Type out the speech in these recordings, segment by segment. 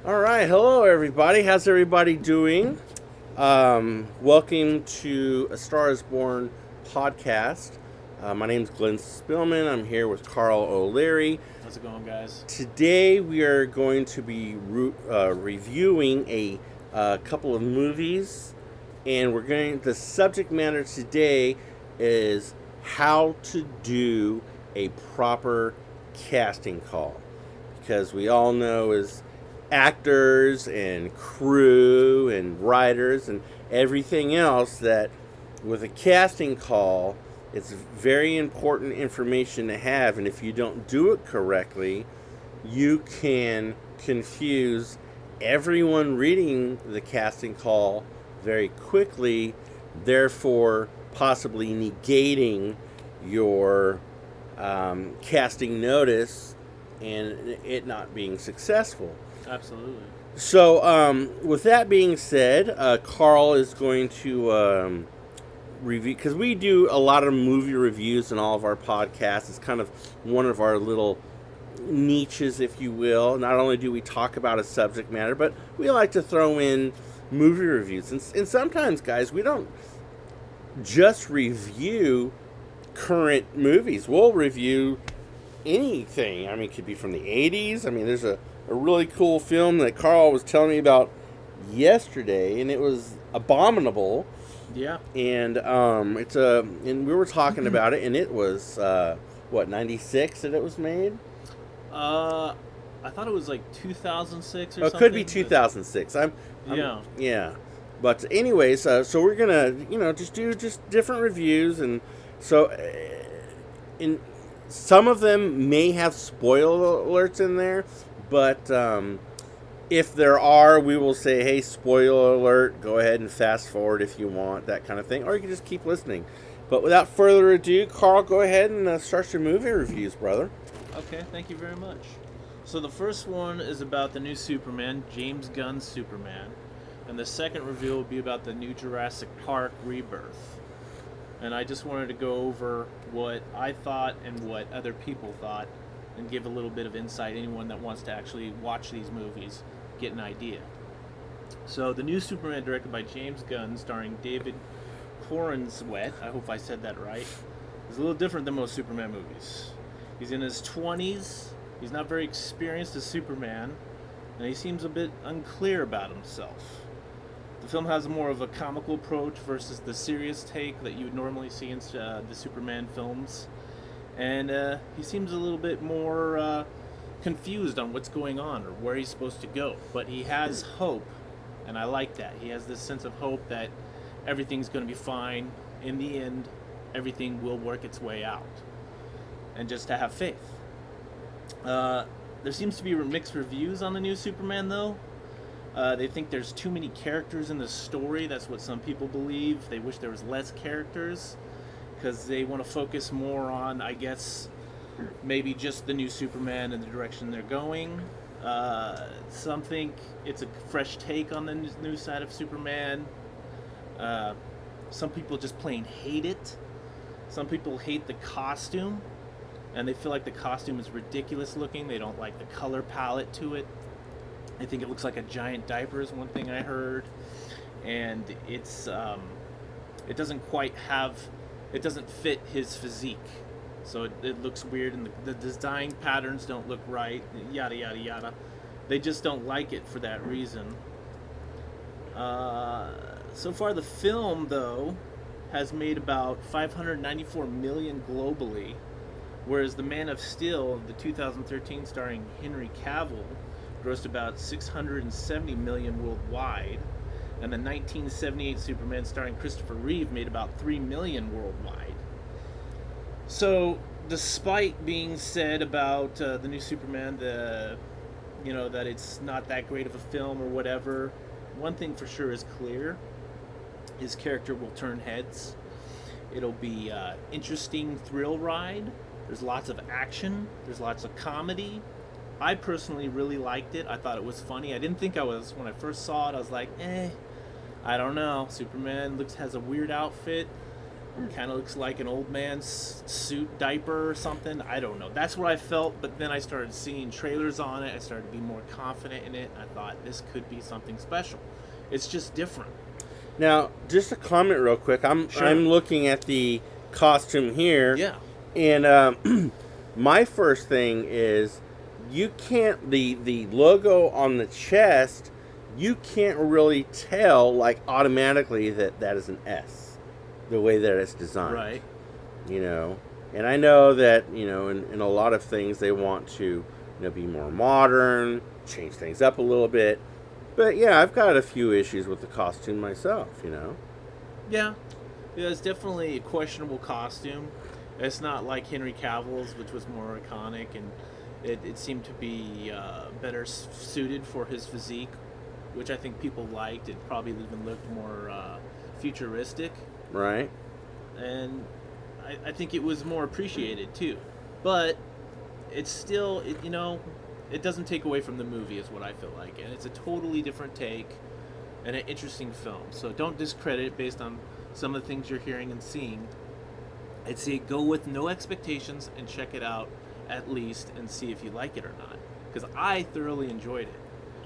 All right, hello everybody. How's everybody doing? Welcome to A Star Is Born podcast. My name is Glenn Spillman. I'm here with Carl O'Leary. How's it going, guys? Today we are going to be reviewing a couple of movies, and the subject matter today is how to do a proper casting call, because we all know as actors and crew and writers and everything else that with a casting call, it's very important information to have, and if you don't do it correctly, you can confuse everyone reading the casting call very quickly, therefore possibly negating your casting notice and it not being successful. Absolutely. So, with that being said, Carl is going to review, because we do a lot of movie reviews in all of our podcasts. It's kind of one of our little niches, if you will. Not only do we talk about a subject matter, but we like to throw in movie reviews. And sometimes, guys, we don't just review current movies. We'll review anything. I mean, it could be from the 80s. I mean, there's a really cool film that Carl was telling me about yesterday, and it was Abominable. Yeah. And and we were talking about it, and it was 96 that it was made. I thought it was like 2006 or Oh, it something. could be 2006. Yeah. Yeah. But anyways, so we're gonna just do different reviews, and so in some of them may have spoiler alerts in there, but if there are, we will say, hey, spoiler alert, go ahead and fast forward if you want, that kind of thing, or you can just keep listening. But without further ado, Carl, go ahead and start your movie reviews, brother. Okay, thank you very much. So the first one is about the new Superman, James Gunn's Superman. And the second review will be about the new Jurassic Park Rebirth. And I just wanted to go over what I thought and what other people thought and give a little bit of insight. Anyone that wants to actually watch these movies get an idea. So the new Superman, directed by James Gunn, starring David Corenswet, I hope I said that right, is a little different than most Superman movies. He's in his 20s, he's not very experienced as Superman, and he seems a bit unclear about himself. The film has more of a comical approach versus the serious take that you would normally see in the Superman films. And he seems a little bit more confused on what's going on or where he's supposed to go. But he has hope, and I like that. He has this sense of hope that everything's going to be fine. In the end, everything will work its way out. And just to have faith. There seems to be mixed reviews on the new Superman, though. They think there's too many characters in the story. That's what some people believe. They wish there was less characters because they want to focus more on, I guess, maybe just the new Superman and the direction they're going. Some think it's a fresh take on the new side of Superman. Some people just plain hate it. Some people hate the costume, and they feel like the costume is ridiculous looking. They don't like the color palette to it. I think it looks like a giant diaper is one thing I heard, and it doesn't fit his physique, so it looks weird, and the design patterns don't look right, yada yada yada. They just don't like it for that reason. So far the film, though, has made about $594 million globally, whereas The Man of Steel, the 2013 starring Henry Cavill, grossed about $670 million worldwide, and the 1978 Superman starring Christopher Reeve made about $3 million worldwide. So, despite being said about the new Superman, that it's not that great of a film or whatever, one thing for sure is clear: his character will turn heads. It'll be an interesting thrill ride. There's lots of action. There's lots of comedy. I personally really liked it. I thought it was funny. I didn't think I was, when I first saw it, I was like, I don't know. Superman has a weird outfit. kind of looks like an old man's suit diaper or something. I don't know. That's what I felt, but then I started seeing trailers on it. I started to be more confident in it. I thought this could be something special. It's just different. Now, just a comment real quick. I'm Sure. looking at the costume here. Yeah. And my first thing is you can't the logo on the chest, you can't really tell like automatically that is an S, the way that it's designed. Right. You know, and I know that, you know, in a lot of things they want to, you know, be more modern, change things up a little bit. But yeah, I've got a few issues with the costume myself, you know. Yeah. It's definitely a questionable costume. It's not like Henry Cavill's, which was more iconic, and it seemed to be better suited for his physique, which I think people liked. It probably even looked more futuristic, Right? and I think it was more appreciated too. But it's still, it doesn't take away from the movie, is what I feel like, and it's a totally different take and an interesting film. So don't discredit it based on some of the things you're hearing and seeing. I'd say go with no expectations and check it out at least and see if you like it or not. Because I thoroughly enjoyed it.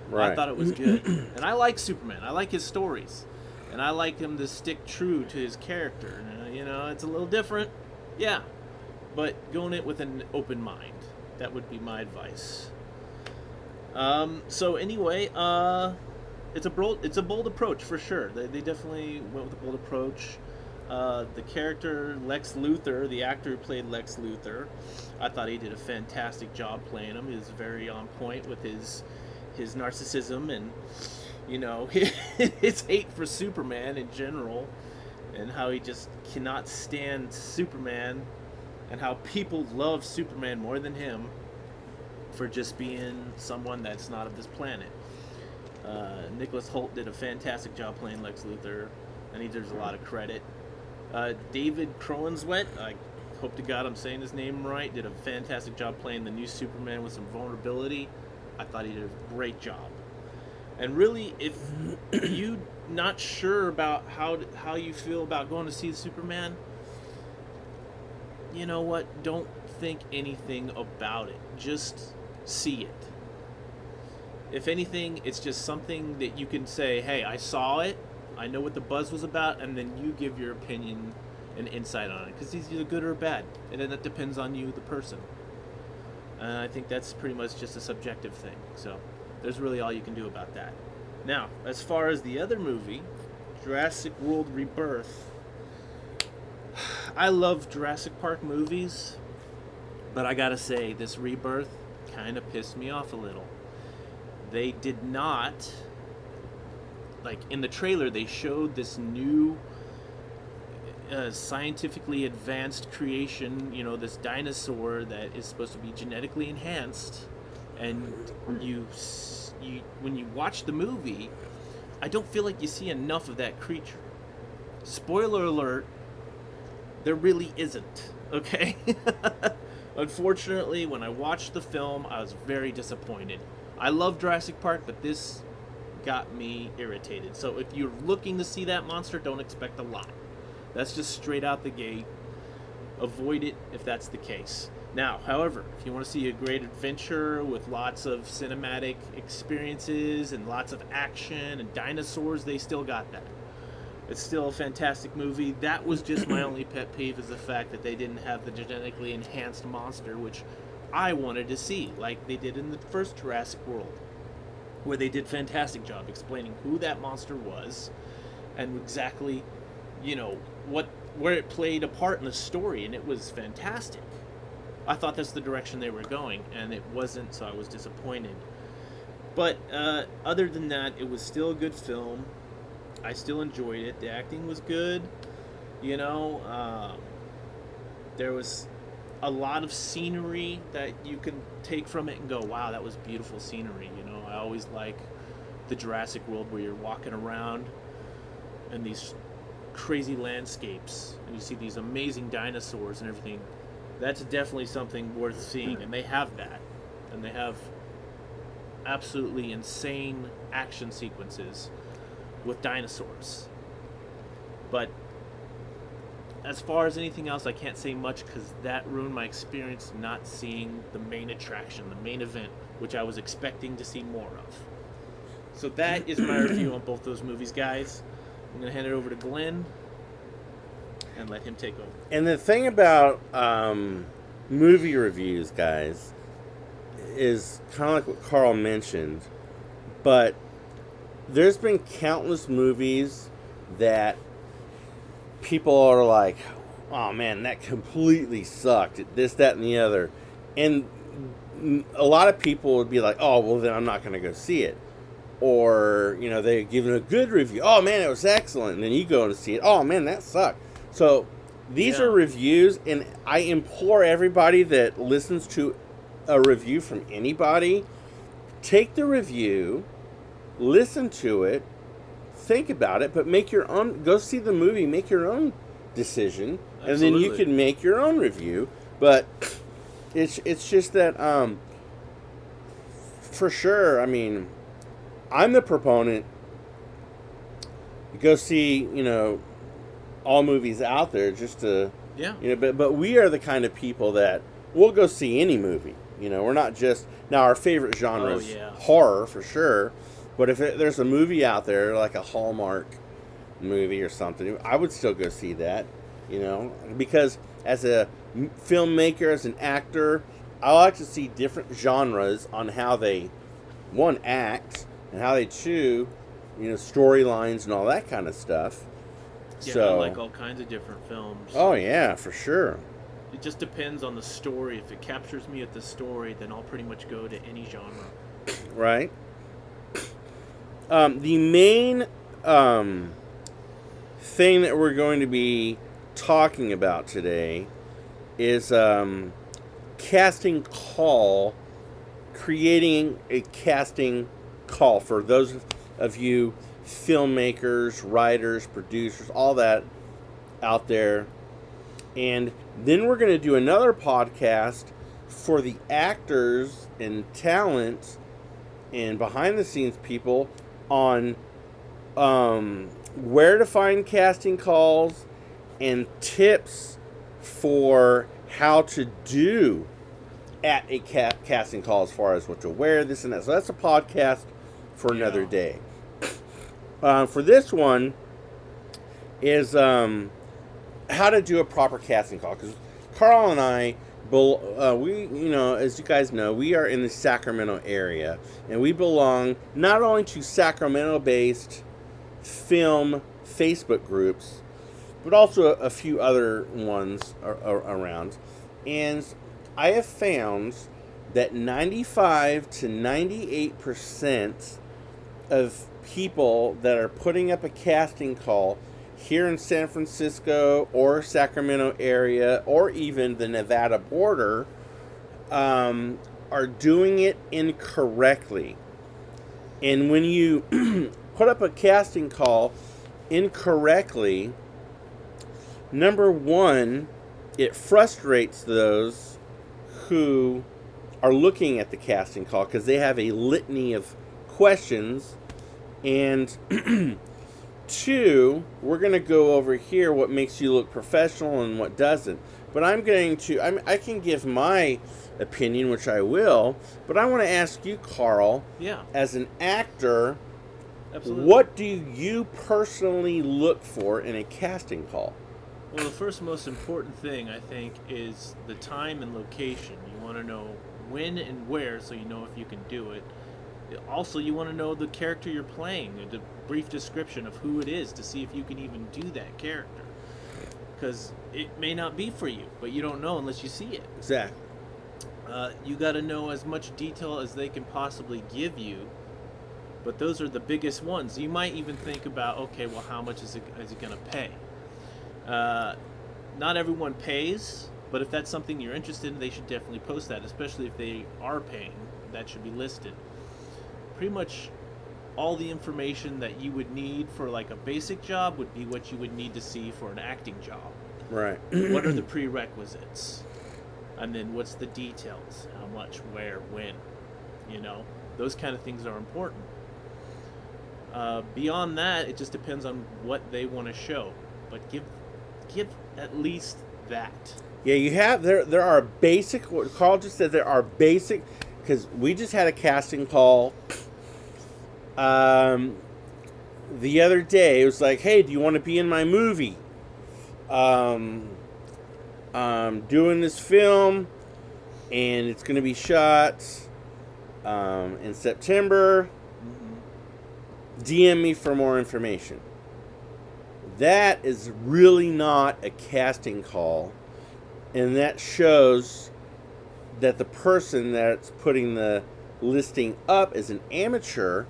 Right. I thought it was good. And I like Superman. I like his stories. And I like him to stick true to his character. It's a little different. Yeah. But go in it with an open mind. That would be my advice. So anyway, it's a bold approach for sure. They definitely went with a bold approach. The character Lex Luthor, the actor who played Lex Luthor, I thought he did a fantastic job playing him. He was very on point with his narcissism and his hate for Superman in general, and how he just cannot stand Superman, and how people love Superman more than him for just being someone that's not of this planet. Nicholas Hoult did a fantastic job playing Lex Luthor, and he deserves a lot of credit. David Crowenswet, I hope to God I'm saying his name right, did a fantastic job playing the new Superman with some vulnerability. I thought he did a great job. And really, if you're not sure about how you feel about going to see Superman, you know what? Don't think anything about it. Just see it. If anything, it's just something that you can say, hey, I saw it, I know what the buzz was about, and then you give your opinion and insight on it. Because it's either good or bad, and then that depends on you, the person. And I think that's pretty much just a subjective thing. So there's really all you can do about that. Now, as far as the other movie, Jurassic World Rebirth, I love Jurassic Park movies, but I gotta say, this Rebirth kind of pissed me off a little. They did not, like in the trailer, they showed this new scientifically advanced creation, this dinosaur that is supposed to be genetically enhanced, and when you watch the movie, I don't feel like you see enough of that creature. Spoiler alert, there really isn't, okay? Unfortunately, when I watched the film, I was very disappointed. I love Jurassic Park, but this got me irritated. So if you're looking to see that monster, don't expect a lot. That's just straight out the gate. Avoid it if that's the case. Now, however, if you want to see a great adventure with lots of cinematic experiences and lots of action and dinosaurs, they still got that. It's still a fantastic movie. That was just my only pet peeve, is the fact that they didn't have the genetically enhanced monster, which I wanted to see, like they did in the first Jurassic World, where they did a fantastic job explaining who that monster was and exactly, where it played a part in the story, and it was fantastic. I thought that's the direction they were going, and it wasn't, so I was disappointed. But other than that, it was still a good film. I still enjoyed it. The acting was good. There was a lot of scenery that you can take from it and go, wow, that was beautiful scenery. I always like the Jurassic World where you're walking around in these crazy landscapes and you see these amazing dinosaurs and everything. That's definitely something worth seeing, and they have that. And they have absolutely insane action sequences with dinosaurs. But as far as anything else, I can't say much because that ruined my experience not seeing the main attraction, the main event, which I was expecting to see more of. So that is my review on both those movies, guys. I'm going to hand it over to Glenn and let him take over. And the thing about movie reviews, guys, is kind of like what Carl mentioned, but there's been countless movies that people are like, oh man, that completely sucked. This, that, and the other. And a lot of people would be like, oh, well, then I'm not going to go see it. Or, you know, they give it a good review. Oh man, it was excellent. And then you go to see it. Oh man, that sucked. So these are reviews, and I implore everybody that listens to a review from anybody, take the review, listen to it, think about it, but make your own. Go see the movie, make your own decision, and then you can make your own review. But it's just that for sure. I mean, I'm the proponent. Go see, you know, all movies out there just to, you know, but we are the kind of people that we'll go see any movie. You know, we're not just, now our favorite genre is horror for sure, but if there's a movie out there like a Hallmark movie or something, I would still go see that, you know, because as a filmmaker, as an actor, I like to see different genres on how they, one, act and how they chew, you know, storylines and all that kind of stuff. Yeah, so, I like all kinds of different films. Oh, yeah, for sure. It just depends on the story. If it captures me at the story, then I'll pretty much go to any genre. Right. The main thing that we're going to be talking about today is casting call, creating a casting call for those of you filmmakers, writers, producers, all that out there. And then we're going to do another podcast for the actors and talent and behind the scenes people on where to find casting calls and tips for how to do at a casting call as far as what to wear, this and that. So that's a podcast for another day. For this one is how to do a proper casting call, because Carl and I, we, you know, as you guys know, we are in the Sacramento area, and we belong not only to Sacramento-based film Facebook groups, but also a few other ones around. And I have found that 95 to 98% of people that are putting up a casting call here in San Francisco or Sacramento area or even the Nevada border are doing it incorrectly. And when you put up a casting call incorrectly, number one, it frustrates those who are looking at the casting call because they have a litany of questions. And two, we're going to go over here what makes you look professional and what doesn't. But I'm going to, I can give my opinion, which I will, but I want to ask you, Carl, as an actor, what do you personally look for in a casting call? Well, the first most important thing, I think, is the time and location. You want to know when and where so you know if you can do it. Also, you want to know the character you're playing, the brief description of who it is to see if you can even do that character. Because it may not be for you, but you don't know unless you see it. Exactly. You got to know as much detail as they can possibly give you, but those are the biggest ones. You might even think about, okay, well, how much is it going to pay? Not everyone pays, but if that's something you're interested in, they should definitely post that, especially if they are paying. That should be listed. Pretty much all the information that you would need for like a basic job would be what you would need to see for an acting job. Right. What are the prerequisites? And then what's the details? How much, where, when? You know, those kind of things are important. Beyond that, it just depends on what they want to show. But give at least that. Yeah, you have there are basic. What Carl just said, there are basic, because we just had a casting call. The other day, it was like, hey, do you want to be in my movie? Doing this film, and it's going to be shot in September. DM me for more information. That is really not a casting call, and that shows that the person that's putting the listing up is an amateur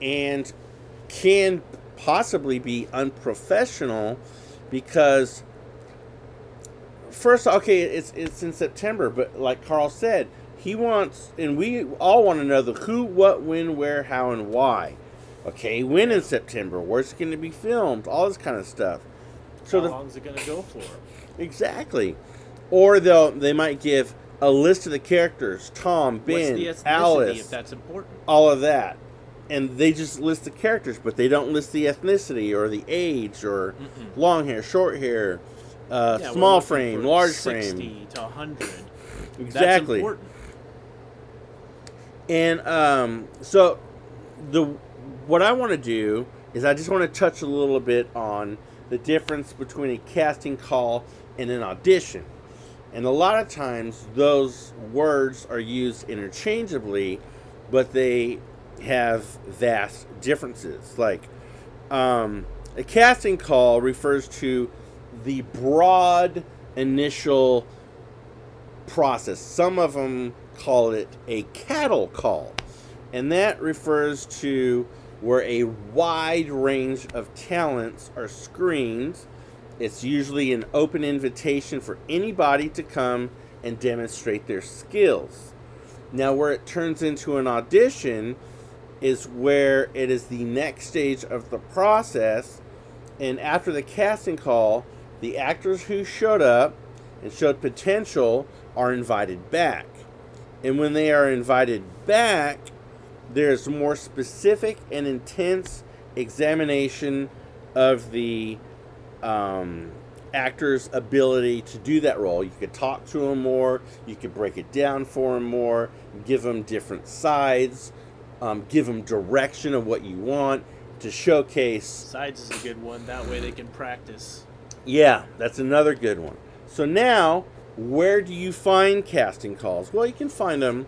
and can possibly be unprofessional, because first, okay, it's in September, but like Carl said, he wants, and we all want to know the who, what, when, where, how, and why. Okay, when in September? Where's it going to be filmed? All this kind of stuff. So How long is it going to go for? Exactly. Or they might give a list of the characters: Tom, Ben, What's the ethnicity, Alice, if that's important? all of that. And they just list the characters, but they don't list the ethnicity or the age or long hair, short hair, small frame, large 60 frame. to 100. Exactly. That's important. And so what I want to do is I just want to touch a little bit on the difference between a casting call and an audition. And a lot of times those words are used interchangeably, but they have vast differences. Like a casting call refers to the broad initial process. Some of them call it a cattle call, and that refers to where a wide range of talents are screened. It's usually an open invitation for anybody to come and demonstrate their skills. Now, where it turns into an audition is where it is the next stage of the process, and after the casting call, the actors who showed up and showed potential are invited back. And when they are invited back, there's more specific and intense examination of the actor's ability to do that role. You could talk to them more, you could break it down for them more, give them different sides, give them direction of what you want to showcase. Sides is a good one. That way they can practice. Yeah, that's another good one. So now, where do you find casting calls? Well, you can find them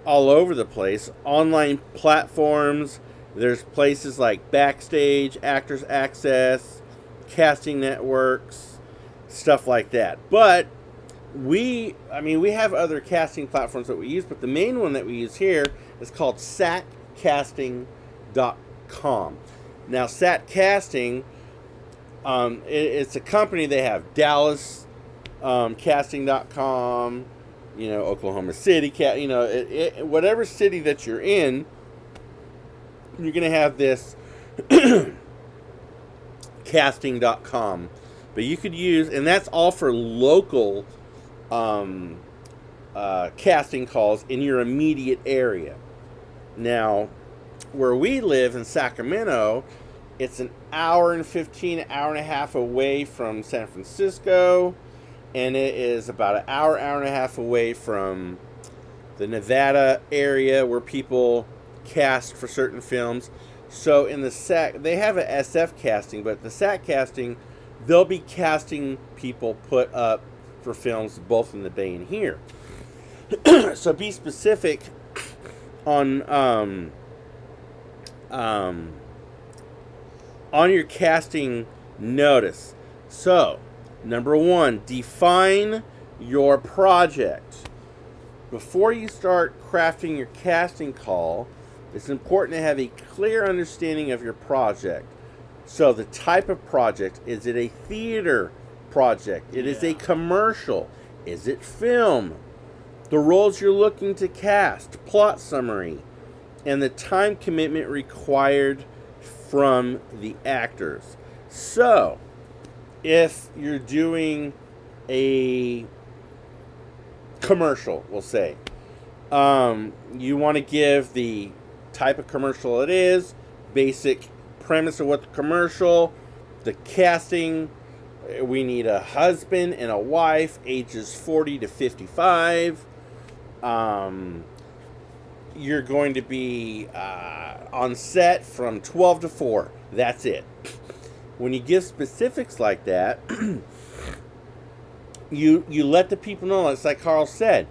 all over the place. Online platforms. There's places like Backstage, Actors Access, casting networks, stuff like that. But we have other casting platforms that we use, but the main one that we use here is called satcasting.com. Now, Sat Casting, it's a company. They have Dallas casting.com, Oklahoma City, whatever city that you're in, you're going to have this casting.com. But you could use, and that's all for local casting calls in your immediate area. Now, where we live in Sacramento, it's an hour and 15, hour and a half away from San Francisco, and it is about an hour and a half away from the Nevada area where people cast for certain films. So in the SAC, they have an SF casting, but the SAC casting, they'll be casting people put up for films both in the Bay and here. So be specific on your casting notice. So, number one, define your project. Before you start crafting your casting call, it's important to have a clear understanding of your project. So the type of project, is it a theater project? It is a commercial. Is it film? The roles you're looking to cast, plot summary, and the time commitment required from the actors. So, if you're doing a commercial, we'll say, you want to give the type of commercial it is, basic premise of what the commercial, the casting We need a husband and a wife, ages 40 to 55. You're going to be on set from 12 to 4. That's it. When you give specifics like that, you let the people know. It's like Carl said.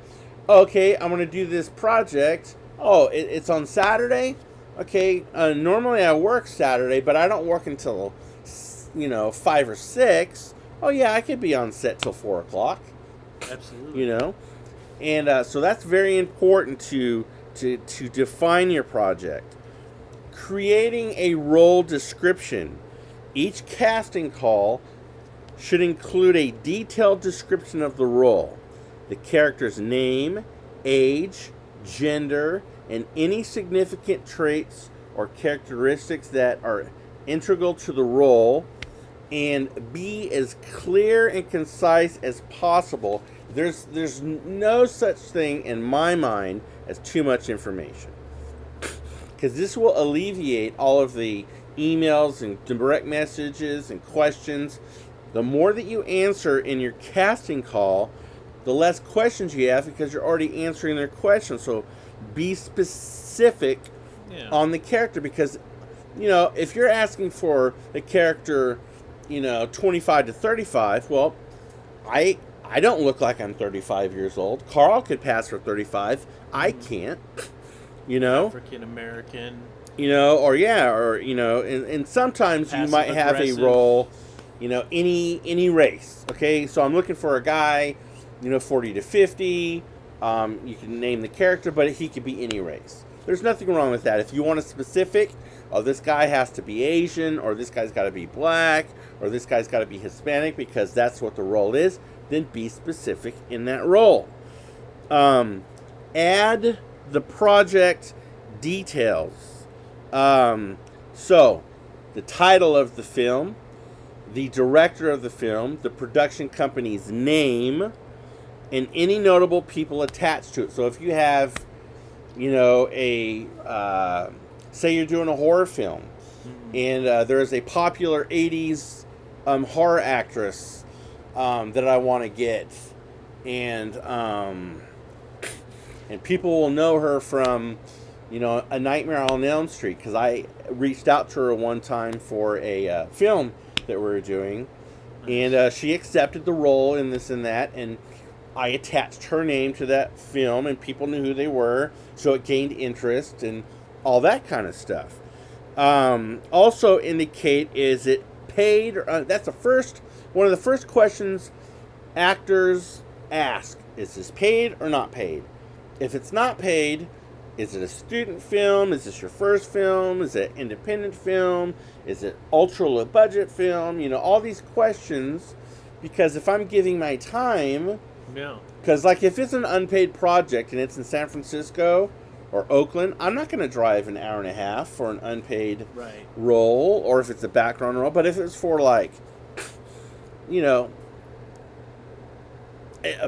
Okay, I'm going to do this project. Oh, it's on Saturday? Okay, normally I work Saturday, but I don't work until, 5 or 6. Oh, yeah, I could be on set till 4 o'clock. Absolutely. And so that's very important to define your project. Creating a role description. Each casting call should include a detailed description of the role, the character's name, age, gender, and any significant traits or characteristics that are integral to the role, and be as clear and concise as possible. There's no such thing in my mind as too much information, because this will alleviate all of the emails and direct messages and questions. The more that you answer in your casting call, the less questions you have, because you're already answering their questions. So be specific on the character, because if you're asking for the character 25 to 35, well, I don't look like I'm 35 years old. Carl could pass for 35. I can't. African American. And sometimes you might have a role, any race. Okay, so I'm looking for a guy, 40 to 50. You can name the character, but he could be any race. There's nothing wrong with that. If you want a specific, this guy has to be Asian, or this guy's got to be black, or this guy's got to be Hispanic, because that's what the role is, then be specific in that role. Add the project details. So, the title of the film, the director of the film, the production company's name, and any notable people attached to it. So if you have, say you're doing a horror film, and there is a popular 80s horror actress that I want to get, and people will know her from A Nightmare on Elm Street, because I reached out to her one time for a film that we were doing, and she accepted the role in this and that, and I attached her name to that film, and people knew who they were, so it gained interest and all that kind of stuff. Also indicate, is it paid? That's one of the first questions actors ask. Is this paid or not paid? If it's not paid, is it a student film? Is this your first film? Is it independent film? Is it ultra low budget film? All these questions, because if I'm giving my time, because if it's an unpaid project and it's in San Francisco or Oakland, I'm not going to drive an hour and a half for an unpaid role, or if it's a background role. But if it's for a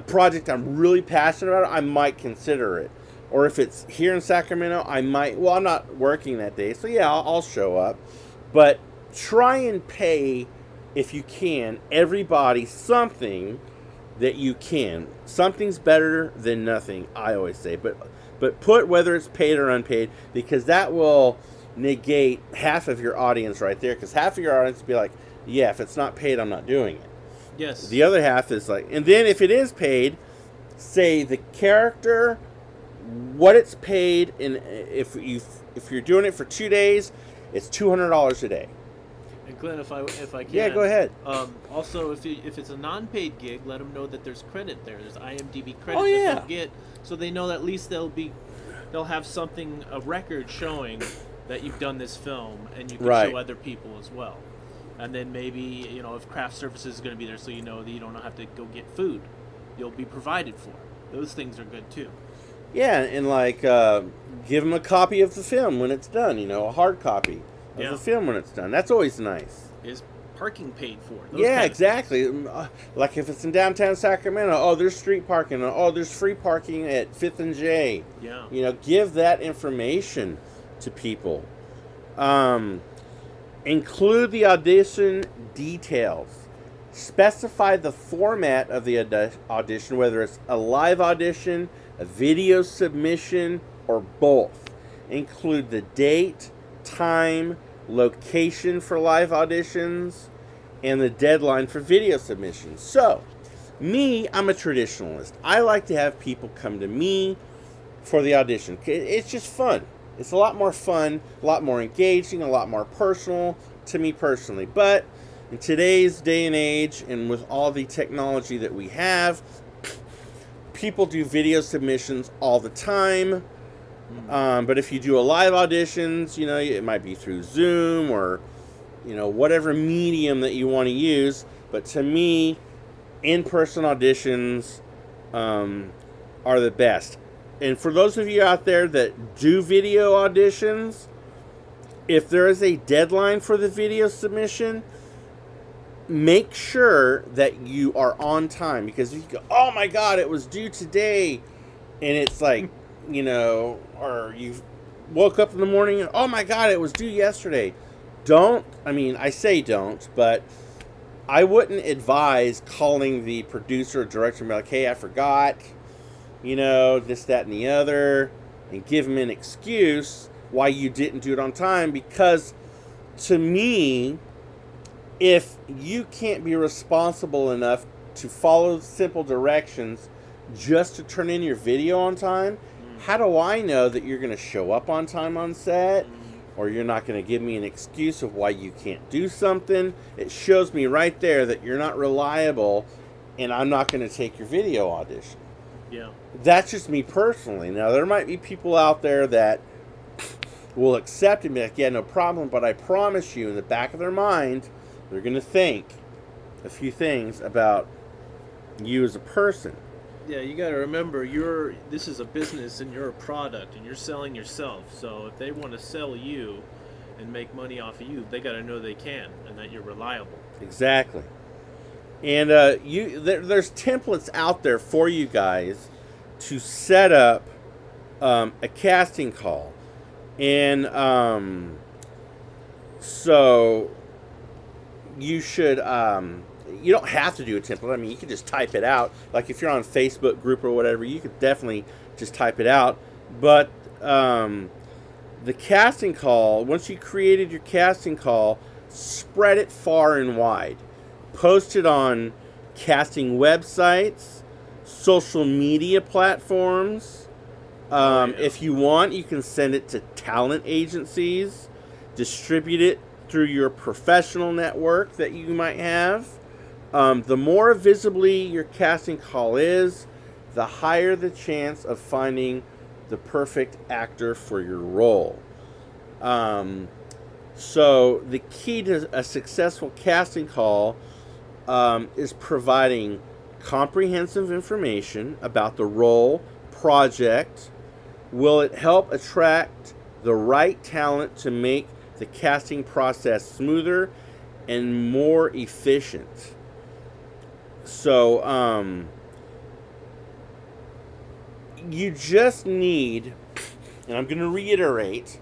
project I'm really passionate about, I might consider it. Or if it's here in Sacramento, I might. Well, I'm not working that day, so yeah, I'll show up. But try and pay, if you can, everybody something that you can. Something's better than nothing, I always say. But put whether it's paid or unpaid, because that will negate half of your audience right there. Because half of your audience will be like, yeah, if it's not paid, I'm not doing it. Yes. The other half is like, and then if it is paid, say the character, what it's paid, and if you're doing it for 2 days, it's $200 a day. And Glenn, if I can, yeah, go ahead. Also, if it's a non-paid gig, let them know that there's credit there. There's IMDb credit that they'll get, so they know that at least they'll have something, a record showing that you've done this film, and you can show other people as well. And then maybe if craft services is going to be there, so that you don't have to go get food, you'll be provided for. Those things are good too. Yeah, and give them a copy of the film when it's done. A hard copy of the film when it's done. That's always nice. Is parking paid for? Exactly. Like if it's in downtown Sacramento, there's street parking. There's free parking at 5th and J. Yeah. Give that information to people. Include the audition details. Specify the format of the audition, whether it's a live audition, a video submission, or both. Include the date, time, location for live auditions, and the deadline for video submissions. So, me, I'm a traditionalist. I like to have people come to me for the audition. It's just fun. It's a lot more fun, a lot more engaging, a lot more personal to me personally. But in today's day and age, and with all the technology that we have, people do video submissions all the time. But if you do a live auditions, you know, it might be through Zoom or, you know, whatever medium that you want to use. But to me, in-person auditions are the best. And for those of you out there that do video auditions, if there is a deadline for the video submission, make sure that you are on time. Because if you go, oh my God, it was due today, and it's like, you know, or you woke up in the morning and, oh my God, it was due yesterday. I say don't, but I wouldn't advise calling the producer or director and be like, hey, I forgot, you know, this, that, and the other, and give them an excuse why you didn't do it on time. Because to me, if you can't be responsible enough to follow simple directions just to turn in your video on time, how do I know that you're going to show up on time on set? Or you're not going to give me an excuse of why you can't do something? It shows me right there that you're not reliable, and I'm not going to take your video audition. Yeah. That's just me personally. Now, there might be people out there that will accept it and be like, yeah, no problem, but I promise you, in the back of their mind, they're going to think a few things about you as a person. Yeah, you got to remember, this is a business and you're a product and you're selling yourself. So if they want to sell you and make money off of you, they got to know they can and that you're reliable. Exactly. And there's templates out there for you guys to set up a casting call. And so you should... you don't have to do a template. I mean, you can just type it out. Like if you're on a Facebook group or whatever, you could definitely just type it out. But the casting call, once you created your casting call, spread it far and wide. Post it on casting websites, social media platforms. If you want, you can send it to talent agencies, distribute it through your professional network that you might have. The more visibly your casting call is, the higher the chance of finding the perfect actor for your role. So the key to a successful casting call is providing comprehensive information about the role, project. Will it help attract the right talent to make the casting process smoother and more efficient? So, you just need, and I'm going to reiterate,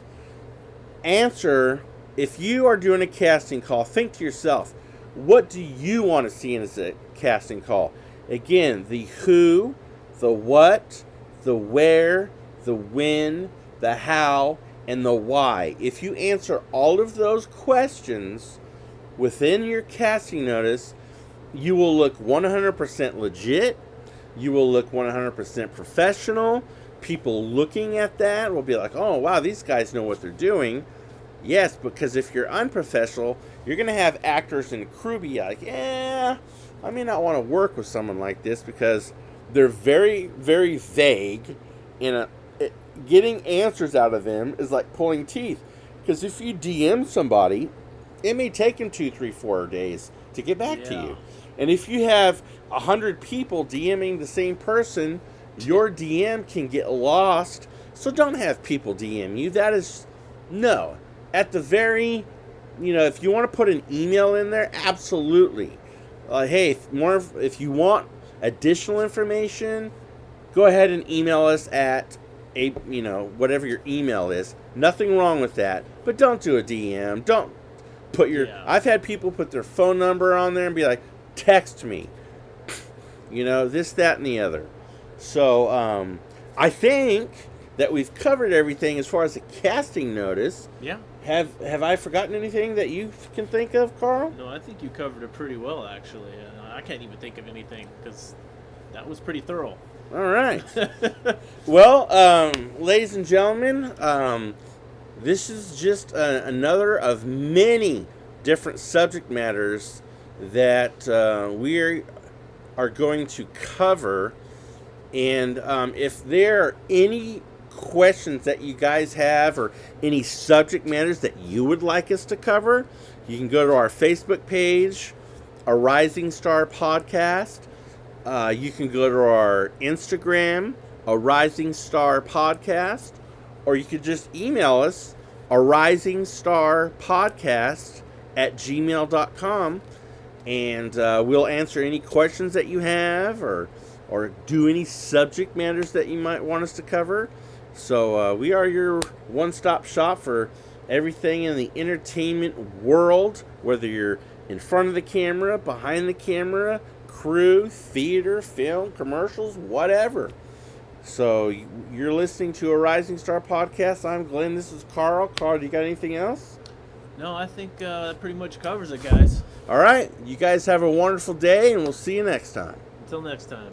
answer, if you are doing a casting call, think to yourself, what do you want to see in a casting call? Again, the who, the what, the where, the when, the how, and the why. If you answer all of those questions within your casting notice, you will look 100% legit. You will look 100% professional. People looking at that will be like, oh, wow, these guys know what they're doing. Yes, because if you're unprofessional, you're going to have actors and crew be like, yeah, I may not want to work with someone like this because they're very, very vague. And getting answers out of them is like pulling teeth. Because if you DM somebody, it may take them 2, 3, 4 days to get back to you. And if you have 100 people DMing the same person, your DM can get lost. So don't have people DM you. That is, no. At the very, if you want to put an email in there, absolutely. Hey, if you want additional information, go ahead and email us at whatever your email is. Nothing wrong with that. But don't do a DM. Don't put your... Yeah. I've had people put their phone number on there and be like, text me. You know, this, that, and the other. So, I think that we've covered everything as far as the casting notice. Yeah. Have I forgotten anything that you can think of, Carl? No, I think you covered it pretty well, actually. I can't even think of anything because that was pretty thorough. All right. Well, ladies and gentlemen, this is just another of many different subject matters that we are going to cover. And if there are any questions that you guys have or any subject matters that you would like us to cover, you can go to our Facebook page, A Rising Star Podcast. You can go to our Instagram, A Rising Star Podcast, or you could just email us, A Rising Star Podcast @gmail.com, and we'll answer any questions that you have or do any subject matters that you might want us to cover. So we are your one-stop shop for everything in the entertainment world, whether you're in front of the camera, behind the camera, crew, theater, film, commercials, whatever. So you're listening to A Rising Star Podcast. I'm Glenn. This is Carl. Carl, do you got anything else? No, I think that pretty much covers it, guys. All right. You guys have a wonderful day, and we'll see you next time. Until next time.